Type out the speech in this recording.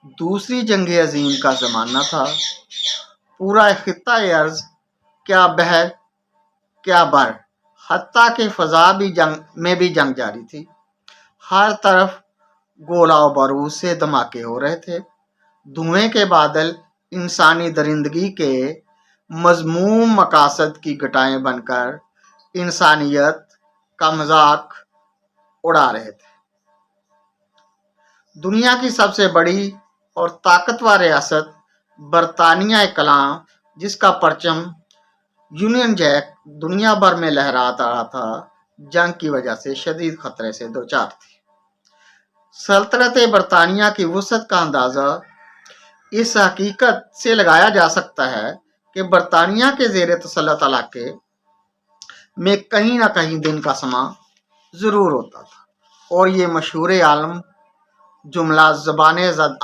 دوسری جنگ عظیم کا زمانہ تھا۔ پورا خطہ ارض کیا بحر کیا بر، حتیٰ کہ فضا میں بھی جنگ جاری تھی۔ ہر طرف گولہ و بارود سے دھماکے ہو رہے تھے۔ دھوئیں کے بادل انسانی درندگی کے مذموم مقاصد کی گٹائیں بن کر انسانیت کا مذاق اڑا رہے تھے۔ دنیا کی سب سے بڑی اور طاقتور ریاست برطانیہ کلاں، جس کا پرچم یونین جیک دنیا بھر میں لہرا رہا تھا، جنگ کی وجہ سے شدید خطرے سے دوچار تھی۔ سلطنت برطانیہ کی وسعت کا اندازہ اس حقیقت سے لگایا جا سکتا ہے کہ برطانیہ کے زیر تسلط علاقے میں کہیں نہ کہیں دن کا سماں ضرور ہوتا تھا، اور یہ مشہور عالم جملہ زبان زد